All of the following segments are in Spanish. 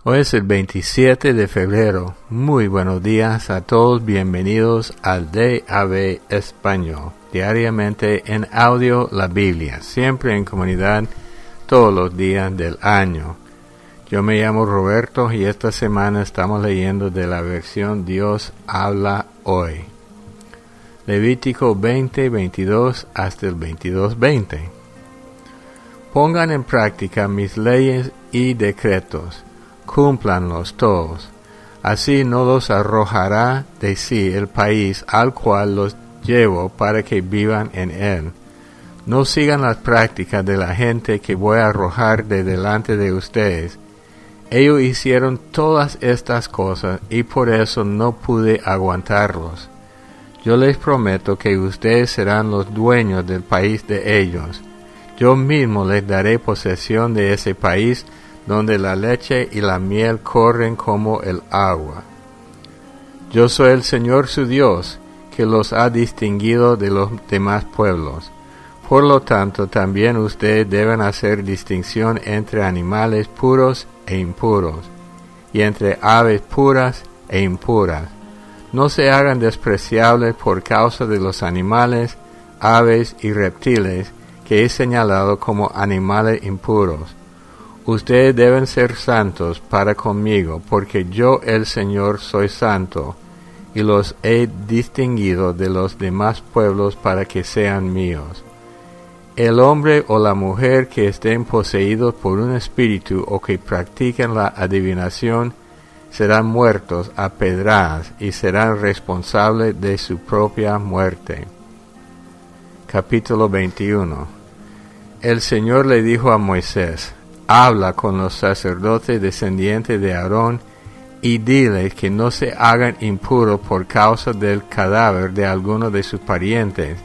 Hoy es el 27 de febrero. Muy buenos días a todos. Bienvenidos al DAB Español. Diariamente en audio la Biblia. Siempre en comunidad todos los días del año. Yo me llamo Roberto y esta semana estamos leyendo de la versión Dios habla hoy. Levítico 20:22 hasta el 22:20. Pongan en práctica mis leyes y decretos. Cúmplanlos todos. Así no los arrojará de sí el país al cual los llevo para que vivan en él. No sigan las prácticas de la gente que voy a arrojar de delante de ustedes. Ellos hicieron todas estas cosas y por eso no pude aguantarlos. Yo les prometo que ustedes serán los dueños del país de ellos. Yo mismo les daré posesión de ese país donde la leche y la miel corren como el agua. Yo soy el Señor su Dios, que los ha distinguido de los demás pueblos. Por lo tanto, también ustedes deben hacer distinción entre animales puros e impuros, y entre aves puras e impuras. No se hagan despreciables por causa de los animales, aves y reptiles que he señalado como animales impuros. Ustedes deben ser santos para conmigo, porque yo el Señor soy santo, y los he distinguido de los demás pueblos para que sean míos. El hombre o la mujer que estén poseídos por un espíritu o que practiquen la adivinación serán muertos a pedradas y serán responsables de su propia muerte. Capítulo 21. El Señor le dijo a Moisés: Habla con los sacerdotes descendientes de Aarón y diles que no se hagan impuros por causa del cadáver de alguno de sus parientes,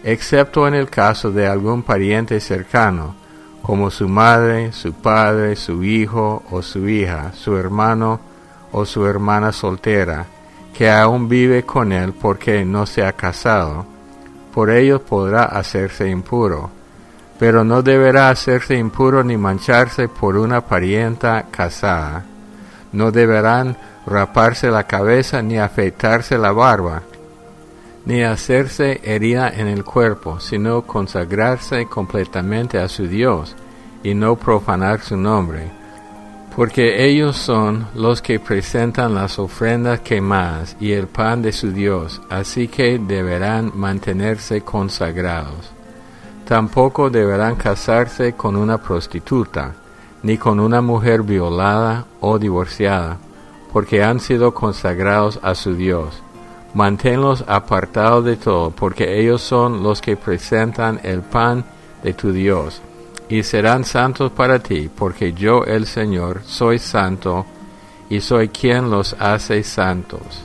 excepto en el caso de algún pariente cercano, como su madre, su padre, su hijo o su hija, su hermano o su hermana soltera, que aún vive con él porque no se ha casado. Por ellos podrá hacerse impuro. Pero no deberá hacerse impuro ni mancharse por una parienta casada. No deberán raparse la cabeza ni afeitarse la barba, ni hacerse herida en el cuerpo, sino consagrarse completamente a su Dios y no profanar su nombre, porque ellos son los que presentan las ofrendas quemadas y el pan de su Dios, así que deberán mantenerse consagrados. Tampoco deberán casarse con una prostituta, ni con una mujer violada o divorciada, porque han sido consagrados a su Dios. Manténlos apartados de todo, porque ellos son los que presentan el pan de tu Dios, y serán santos para ti, porque yo el Señor soy santo, y soy quien los hace santos.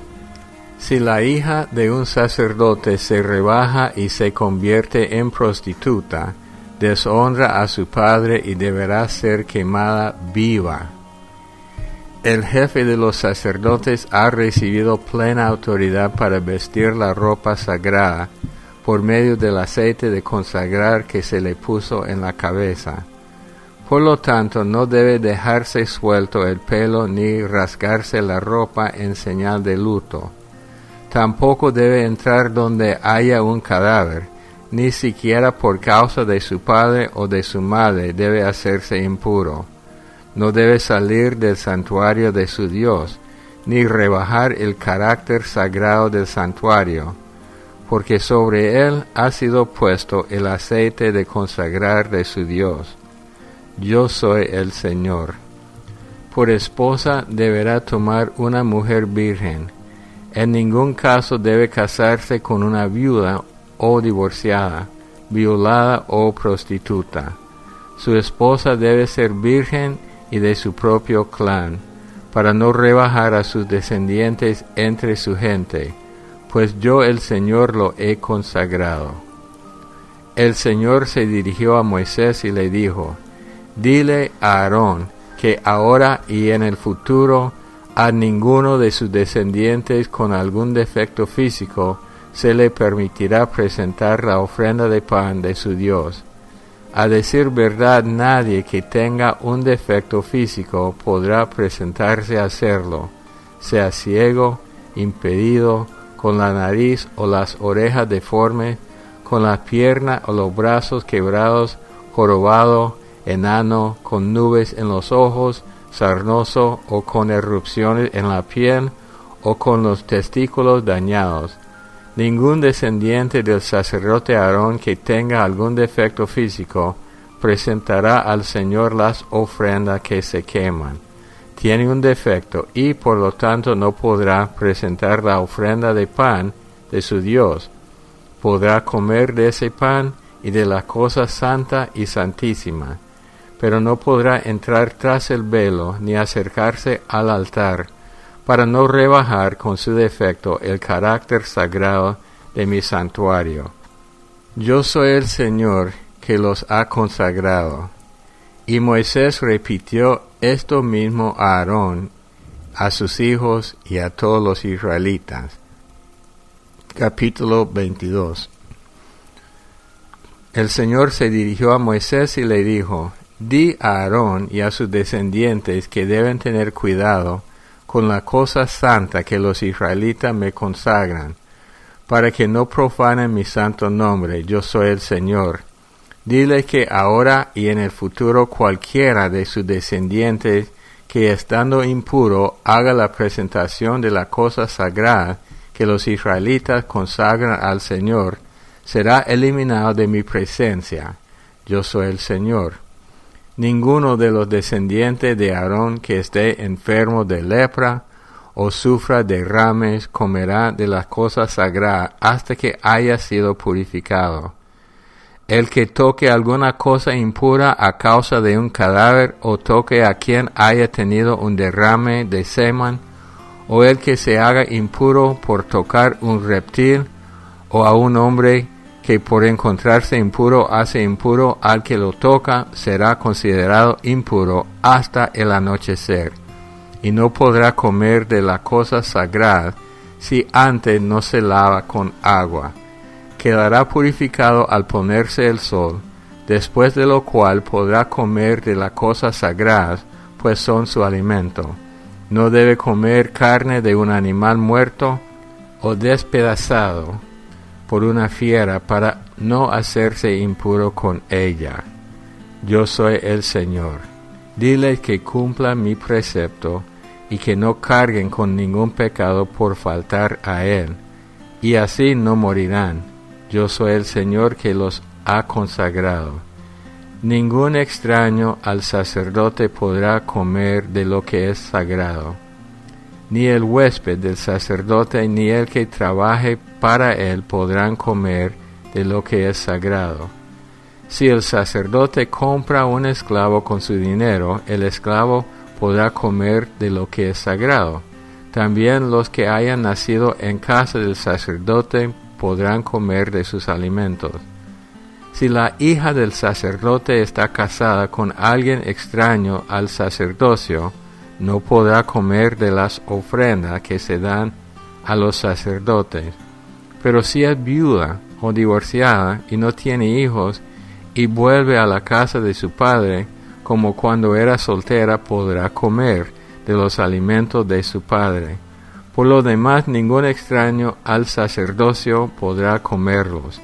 Si la hija de un sacerdote se rebaja y se convierte en prostituta, deshonra a su padre y deberá ser quemada viva. El jefe de los sacerdotes ha recibido plena autoridad para vestir la ropa sagrada por medio del aceite de consagrar que se le puso en la cabeza. Por lo tanto, no debe dejarse suelto el pelo ni rasgarse la ropa en señal de luto. Tampoco debe entrar donde haya un cadáver, ni siquiera por causa de su padre o de su madre debe hacerse impuro. No debe salir del santuario de su Dios, ni rebajar el carácter sagrado del santuario, porque sobre él ha sido puesto el aceite de consagrar de su Dios. Yo soy el Señor. Por esposa deberá tomar una mujer virgen. En ningún caso debe casarse con una viuda o divorciada, violada o prostituta. Su esposa debe ser virgen y de su propio clan, para no rebajar a sus descendientes entre su gente, pues yo el Señor lo he consagrado. El Señor se dirigió a Moisés y le dijo: Dile a Aarón que ahora y en el futuro a ninguno de sus descendientes con algún defecto físico se le permitirá presentar la ofrenda de pan de su Dios. A decir verdad, nadie que tenga un defecto físico podrá presentarse a hacerlo, sea ciego, impedido, con la nariz o las orejas deformes, con la pierna o los brazos quebrados, jorobado, enano, con nubes en los ojos, sarnoso o con erupciones en la piel o con los testículos dañados. Ningún descendiente del sacerdote Aarón que tenga algún defecto físico presentará al Señor las ofrendas que se queman. Tiene un defecto y por lo tanto no podrá presentar la ofrenda de pan de su Dios. Podrá comer de ese pan y de la cosa santa y santísima, pero no podrá entrar tras el velo ni acercarse al altar, para no rebajar con su defecto el carácter sagrado de mi santuario. Yo soy el Señor que los ha consagrado. Y Moisés repitió esto mismo a Aarón, a sus hijos y a todos los israelitas. Capítulo 22. El Señor se dirigió a Moisés y le dijo: Di a Aarón y a sus descendientes que deben tener cuidado con la cosa santa que los israelitas me consagran, para que no profanen mi santo nombre. Yo soy el Señor. Dile que ahora y en el futuro cualquiera de sus descendientes que estando impuro haga la presentación de la cosa sagrada que los israelitas consagran al Señor, será eliminado de mi presencia. Yo soy el Señor. Ninguno de los descendientes de Aarón que esté enfermo de lepra o sufra derrames comerá de las cosas sagradas hasta que haya sido purificado. El que toque alguna cosa impura a causa de un cadáver o toque a quien haya tenido un derrame de semen, o el que se haga impuro por tocar un reptil, o a un hombre que por encontrarse impuro hace impuro al que lo toca, será considerado impuro hasta el anochecer, y no podrá comer de la cosa sagrada si antes no se lava con agua. Quedará purificado al ponerse el sol, después de lo cual podrá comer de la cosa sagrada, pues son su alimento. No debe comer carne de un animal muerto o despedazado por una fiera para no hacerse impuro con ella. Yo soy el Señor. Dile que cumpla mi precepto y que no carguen con ningún pecado por faltar a él, y así no morirán. Yo soy el Señor que los ha consagrado. Ningún extraño al sacerdote podrá comer de lo que es sagrado. Ni el huésped del sacerdote ni el que trabaje para él podrán comer de lo que es sagrado. Si el sacerdote compra un esclavo con su dinero, el esclavo podrá comer de lo que es sagrado. También los que hayan nacido en casa del sacerdote podrán comer de sus alimentos. Si la hija del sacerdote está casada con alguien extraño al sacerdocio, no podrá comer de las ofrendas que se dan a los sacerdotes. Pero si es viuda o divorciada y no tiene hijos y vuelve a la casa de su padre, como cuando era soltera, podrá comer de los alimentos de su padre. Por lo demás, ningún extraño al sacerdocio podrá comerlos.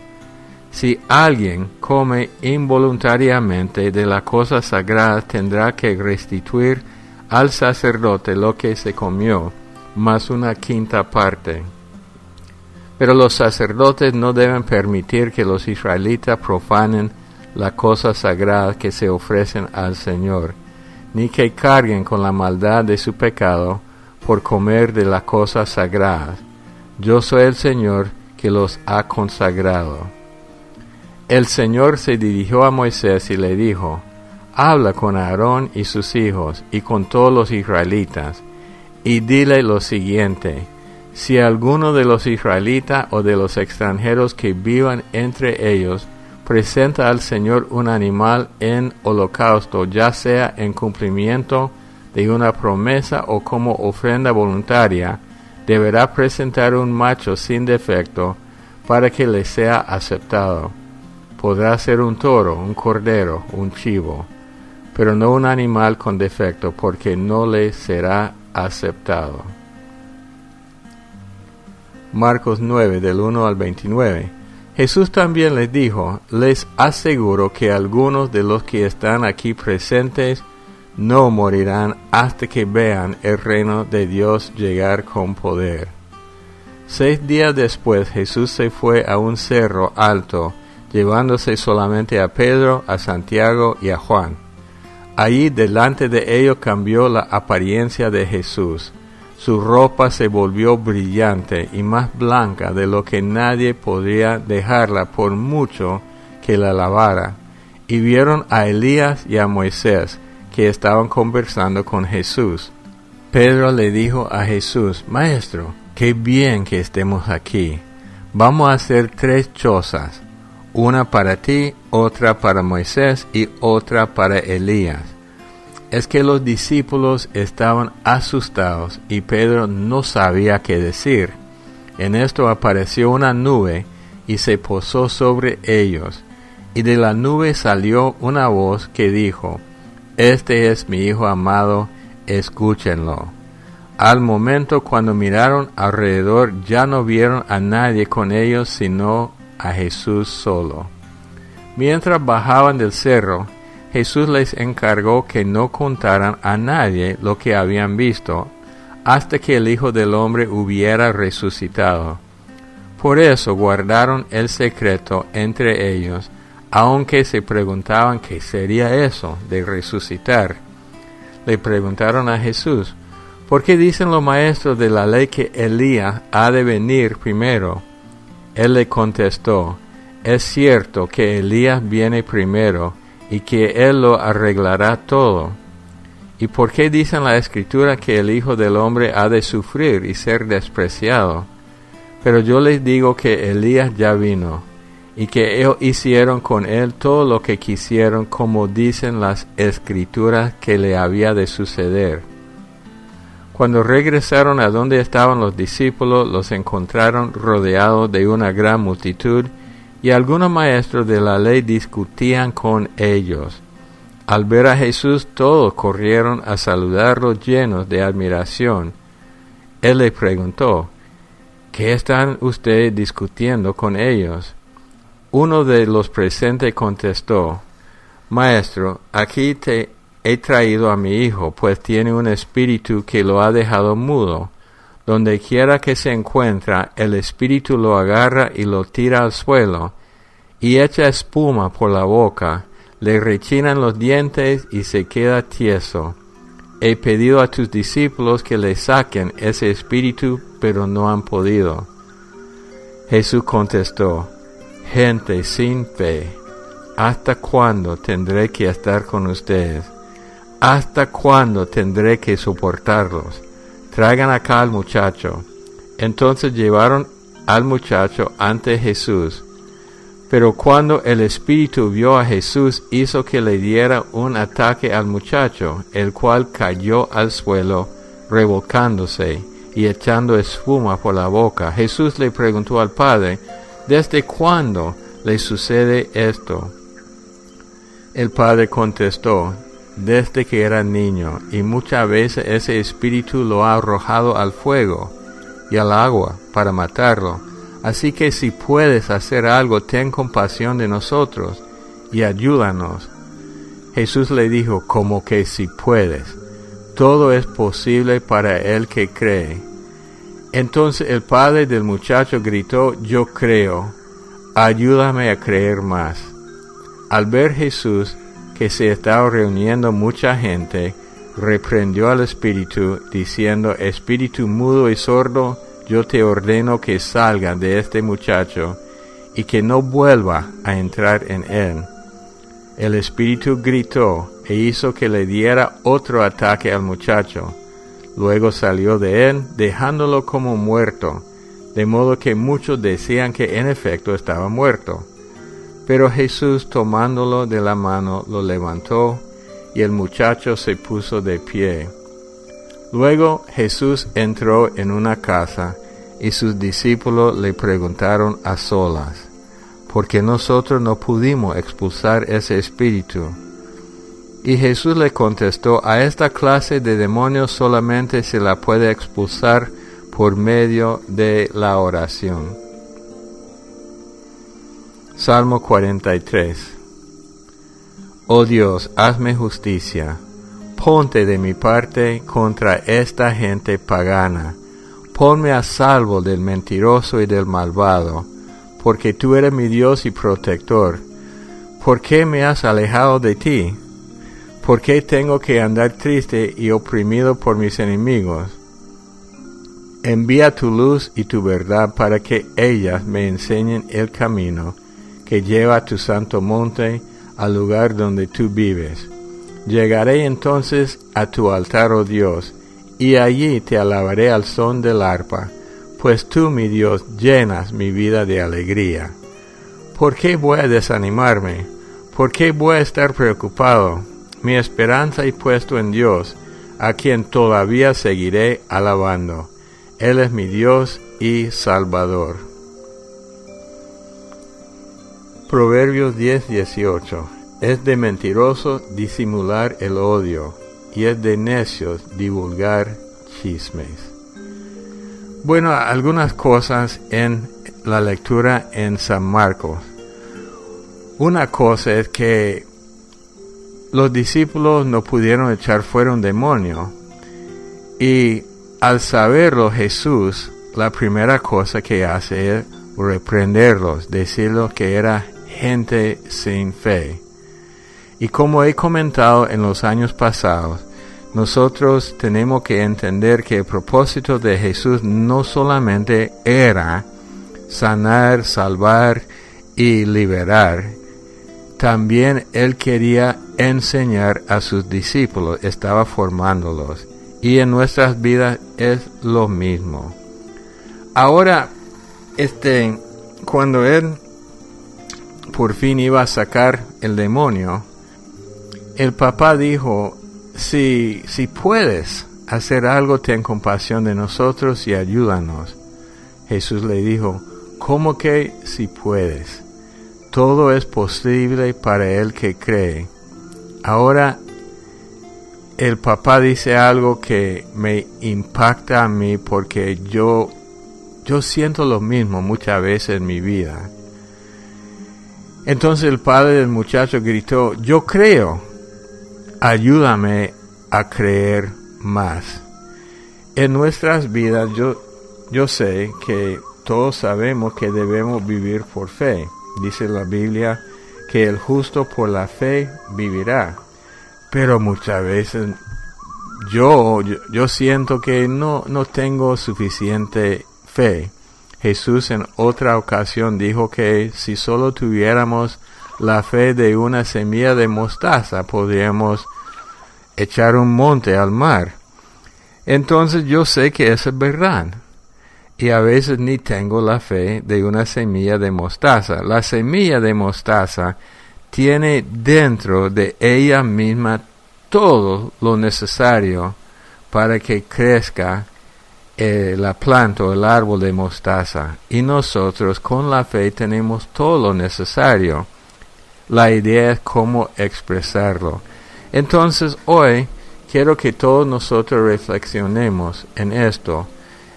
Si alguien come involuntariamente de la cosa sagrada, tendrá que restituir al sacerdote lo que se comió, más una quinta parte. Pero los sacerdotes no deben permitir que los israelitas profanen la cosa sagrada que se ofrecen al Señor, ni que carguen con la maldad de su pecado por comer de la cosa sagrada. Yo soy el Señor que los ha consagrado. El Señor se dirigió a Moisés y le dijo: Habla con Aarón y sus hijos y con todos los israelitas, y dile lo siguiente: si alguno de los israelitas o de los extranjeros que vivan entre ellos presenta al Señor un animal en holocausto, ya sea en cumplimiento de una promesa o como ofrenda voluntaria, deberá presentar un macho sin defecto para que le sea aceptado. Podrá ser un toro, un cordero, un chivo, pero no un animal con defecto, porque no le será aceptado. Marcos 9, del 1 al 29. Jesús también les dijo: les aseguro que algunos de los que están aquí presentes no morirán hasta que vean el reino de Dios llegar con poder. 6 días después Jesús se fue a un cerro alto, llevándose solamente a Pedro, a Santiago y a Juan. Allí delante de ellos cambió la apariencia de Jesús. Su ropa se volvió brillante y más blanca de lo que nadie podría dejarla por mucho que la lavara. Y vieron a Elías y a Moisés, que estaban conversando con Jesús. Pedro le dijo a Jesús: Maestro, qué bien que estemos aquí. Vamos a hacer 3 chozas, una para ti, otra para Moisés y otra para Elías. Es que los discípulos estaban asustados y Pedro no sabía qué decir. En esto apareció una nube y se posó sobre ellos, y de la nube salió una voz que dijo: Este es mi Hijo amado, escúchenlo. Al momento, cuando miraron alrededor, ya no vieron a nadie con ellos sino a Jesús solo. Mientras bajaban del cerro, Jesús les encargó que no contaran a nadie lo que habían visto, hasta que el Hijo del Hombre hubiera resucitado. Por eso guardaron el secreto entre ellos, aunque se preguntaban qué sería eso de resucitar. Le preguntaron a Jesús: ¿por qué dicen los maestros de la ley que Elías ha de venir primero? Él le contestó: es cierto que Elías viene primero, y que él lo arreglará todo. ¿Y por qué dicen la Escritura que el Hijo del Hombre ha de sufrir y ser despreciado? Pero yo les digo que Elías ya vino, y que ellos hicieron con él todo lo que quisieron, como dicen las Escrituras que le había de suceder. Cuando regresaron a donde estaban los discípulos, los encontraron rodeados de una gran multitud, y algunos maestros de la ley discutían con ellos. Al ver a Jesús, todos corrieron a saludarlo llenos de admiración. Él les preguntó: ¿qué están ustedes discutiendo con ellos? Uno de los presentes contestó: Maestro, aquí te he traído a mi hijo, pues tiene un espíritu que lo ha dejado mudo. Donde quiera que se encuentra, el espíritu lo agarra y lo tira al suelo, y echa espuma por la boca, le rechinan los dientes y se queda tieso. He pedido a tus discípulos que le saquen ese espíritu, pero no han podido. Jesús contestó: gente sin fe, ¿hasta cuándo tendré que estar con ustedes? ¿Hasta cuándo tendré que soportarlos? Traigan acá al muchacho. Entonces llevaron al muchacho ante Jesús. Pero cuando el espíritu vio a Jesús, hizo que le diera un ataque al muchacho, el cual cayó al suelo, revolcándose y echando espuma por la boca. Jesús le preguntó al padre: ¿desde cuándo le sucede esto? El padre contestó: desde que era niño, y muchas veces ese espíritu lo ha arrojado al fuego y al agua para matarlo. Así que si puedes hacer algo, ten compasión de nosotros y ayúdanos. Jesús le dijo: ¿cómo que si puedes? Todo es posible para el que cree. Entonces el padre del muchacho gritó: yo creo, ayúdame a creer más. Al ver Jesús que se estaba reuniendo mucha gente, reprendió al espíritu, diciendo: espíritu mudo y sordo, yo te ordeno que salga de este muchacho y que no vuelva a entrar en él. El espíritu gritó e hizo que le diera otro ataque al muchacho. Luego salió de él, dejándolo como muerto, de modo que muchos decían que en efecto estaba muerto. Pero Jesús, tomándolo de la mano, lo levantó, y el muchacho se puso de pie. Luego Jesús entró en una casa, y sus discípulos le preguntaron a solas: porque nosotros no pudimos expulsar ese espíritu. Y Jesús le contestó, a esta clase de demonios solamente se la puede expulsar por medio de la oración. Salmo 43. Oh Dios, hazme justicia. Ponte de mi parte contra esta gente pagana. Ponme a salvo del mentiroso y del malvado, porque tú eres mi Dios y protector. ¿Por qué me has alejado de ti? ¿Por qué tengo que andar triste y oprimido por mis enemigos? Envía tu luz y tu verdad para que ellas me enseñen el camino que lleva a tu santo monte, al lugar donde tú vives. Llegaré entonces a tu altar, oh Dios, y allí te alabaré al son del arpa, pues tú, mi Dios, llenas mi vida de alegría. ¿Por qué voy a desanimarme? ¿Por qué voy a estar preocupado? Mi esperanza he puesto en Dios, a quien todavía seguiré alabando. Él es mi Dios y Salvador. Proverbios 10:18. Es de mentiroso disimular el odio, y es de necios divulgar chismes. Bueno, algunas cosas en la lectura en San Marcos. Una cosa es que los discípulos no pudieron echar fuera un demonio, y al saberlo Jesús, la primera cosa que hace es reprenderlos, decirles que era gente sin fe. Y como he comentado en los años pasados, nosotros tenemos que entender que el propósito de Jesús no solamente era sanar, salvar y liberar, también Él quería enseñar a sus discípulos, estaba formándolos. Y en nuestras vidas es lo mismo. Ahora, cuando Él por fin iba a sacar el demonio, el papá dijo, si puedes hacer algo, ten compasión de nosotros y ayúdanos. Jesús le dijo, ¿cómo que si puedes? Todo es posible para el que cree. Ahora, el papá dice algo que me impacta a mí porque yo siento lo mismo muchas veces en mi vida. Entonces el padre del muchacho gritó, yo creo, ayúdame a creer más. En nuestras vidas yo sé que todos sabemos que debemos vivir por fe. Dice la Biblia que el justo por la fe vivirá. Pero muchas veces yo siento que no tengo suficiente fe. Jesús en otra ocasión dijo que si solo tuviéramos la fe de una semilla de mostaza, podríamos echar un monte al mar. Entonces yo sé que eso es verdad. Y a veces ni tengo la fe de una semilla de mostaza. La semilla de mostaza tiene dentro de ella misma todo lo necesario para que crezca la planta o el árbol de mostaza. Y nosotros con la fe tenemos todo lo necesario. La idea es cómo expresarlo. Entonces hoy quiero que todos nosotros reflexionemos en esto.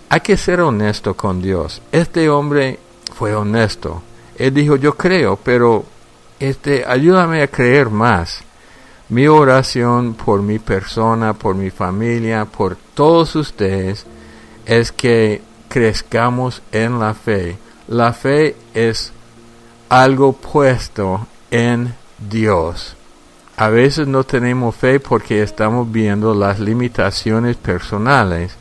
Hay que ser honesto con Dios. Este hombre fue honesto. Él dijo, yo creo, pero ayúdame a creer más. Mi oración por mi persona, por mi familia, por todos ustedes, es que crezcamos en la fe. La fe es algo puesto en Dios. A veces no tenemos fe porque estamos viendo las limitaciones personales,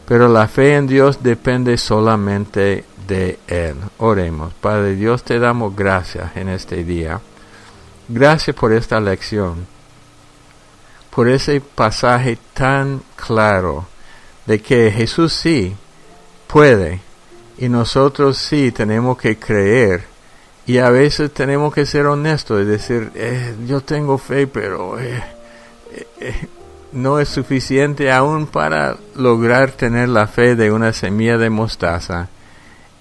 pero la fe en Dios depende solamente de Él. Oremos. Padre Dios, te damos gracias en este día. Gracias por esta lección, por ese pasaje tan claro de que Jesús sí puede y nosotros sí tenemos que creer. Y a veces tenemos que ser honestos y decir, yo tengo fe, pero no es suficiente aún para lograr tener la fe de una semilla de mostaza.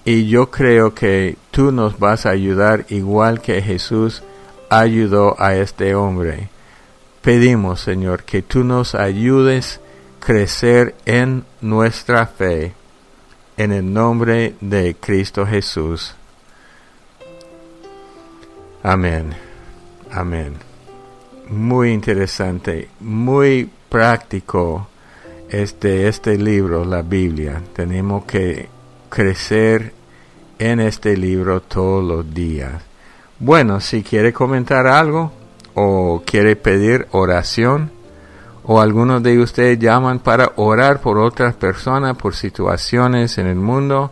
Y yo creo que tú nos vas a ayudar igual que Jesús ayudó a este hombre. Pedimos, Señor, que tú nos ayudes a crecer en nuestra fe, en el nombre de Cristo Jesús. Amén. Amén. Muy interesante, muy práctico este libro, la Biblia. Tenemos que crecer en este libro todos los días. Bueno, si quiere comentar algo o quiere pedir oración, o algunos de ustedes llaman para orar por otras personas, por situaciones en el mundo,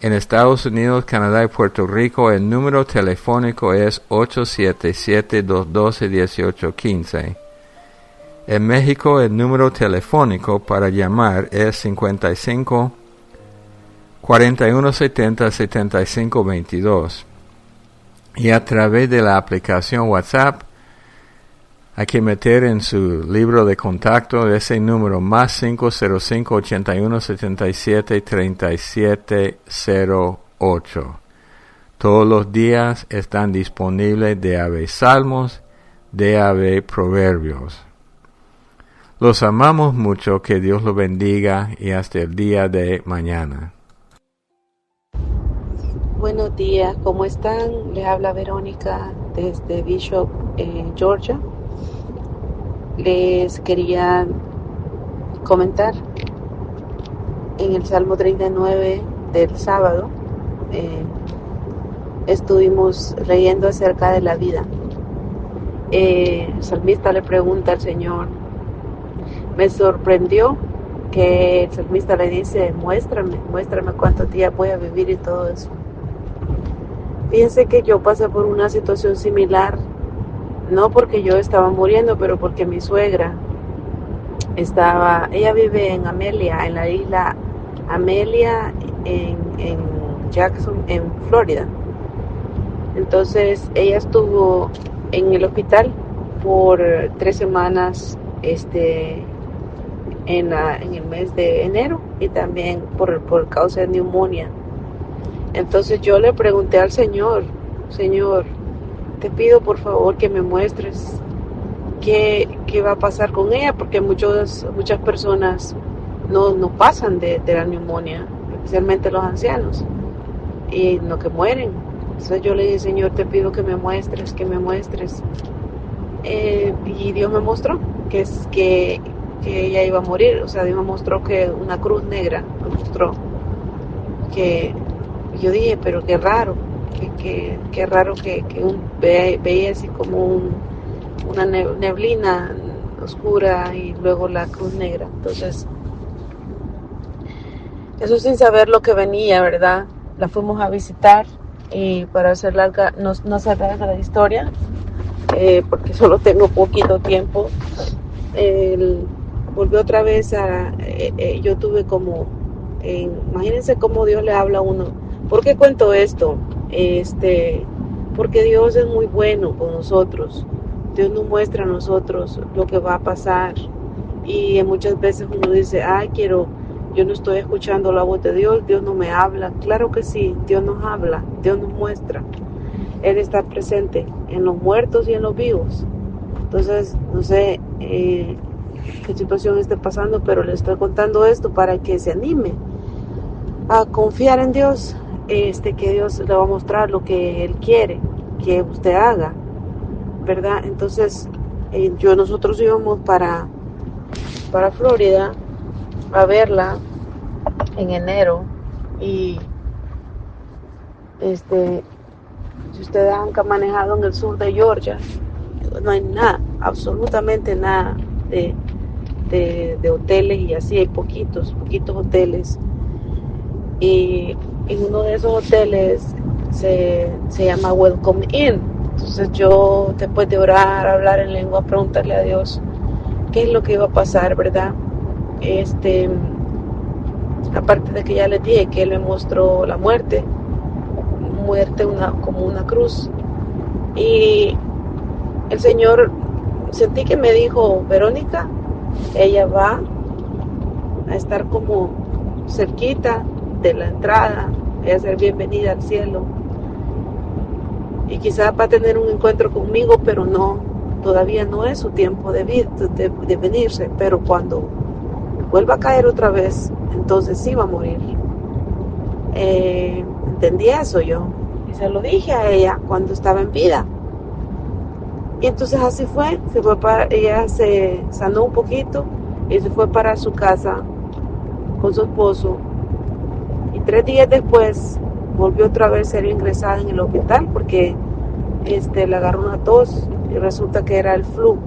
en Estados Unidos, Canadá y Puerto Rico, el número telefónico es 877-212-1815. En México, el número telefónico para llamar es 55 4170 7522. Y a través de la aplicación WhatsApp, hay que meter en su libro de contacto ese número más 505-8177-3708. Todos los días están disponibles DAB Salmos, DAB Proverbios. Los amamos mucho, que Dios los bendiga y hasta el día de mañana. Buenos días, ¿cómo están? Les habla Verónica desde Bishop, Georgia. Les quería comentar en el Salmo 39 del sábado, estuvimos leyendo acerca de la vida. El salmista le pregunta al Señor, me sorprendió que el salmista le dice, muéstrame cuántos días voy a vivir y todo eso. Fíjense que yo pasé por una situación similar, no porque yo estaba muriendo, pero porque mi suegra ella vive en Amelia, en la isla Amelia, en Jackson, en Florida. Entonces ella estuvo en el hospital por 3 semanas, en el mes de enero, y también por causa de neumonía. Entonces yo le pregunté al Señor, te pido por favor que me muestres qué va a pasar con ella, porque muchas personas no pasan de la neumonía, especialmente los ancianos, y no que mueren. Entonces yo le dije, Señor, te pido que me muestres. Y Dios me mostró que ella iba a morir. O sea, Dios me mostró que una cruz negra, me mostró que yo dije, pero qué raro, qué raro que veía así como una neblina oscura y luego la cruz negra. Entonces, eso sin saber lo que venía, ¿verdad? La fuimos a visitar, y para hacer no hacer larga la historia, porque solo tengo poquito tiempo, volvió otra vez yo tuve como, imagínense cómo Dios le habla a uno. ¿Por qué cuento esto? Porque Dios es muy bueno con nosotros. Dios nos muestra a nosotros lo que va a pasar, y muchas veces uno dice, yo no estoy escuchando la voz de Dios no me habla. Claro que sí, Dios nos habla, Dios nos muestra. Él está presente en los muertos y en los vivos. Entonces, no sé qué situación esté pasando, pero le estoy contando esto para que se anime a confiar en Dios, que Dios le va a mostrar lo que Él quiere que usted haga, ¿verdad? Entonces, nosotros íbamos para Florida a verla en enero, y si ustedes han manejado en el sur de Georgia, no hay nada, absolutamente nada de hoteles, y así hay poquitos hoteles. Y en uno de esos hoteles se llama Welcome Inn. Entonces yo, después de orar, hablar en lengua, preguntarle a Dios qué es lo que iba a pasar, ¿verdad? Aparte de que ya les dije que Él me mostró la muerte como una cruz, y el Señor sentí que me dijo, Verónica, ella va a estar como cerquita de la entrada, ella va a ser bienvenida al cielo, y quizás va a tener un encuentro conmigo, pero no, todavía no es su tiempo de venirse, pero cuando vuelva a caer otra vez, entonces sí va a morir. Entendí eso yo, y se lo dije a ella cuando estaba en vida. Y entonces así fue, ella se sanó un poquito y se fue para su casa con su esposo. Y 3 días después volvió otra vez a ser ingresada en el hospital porque le agarró una tos y resulta que era el flu.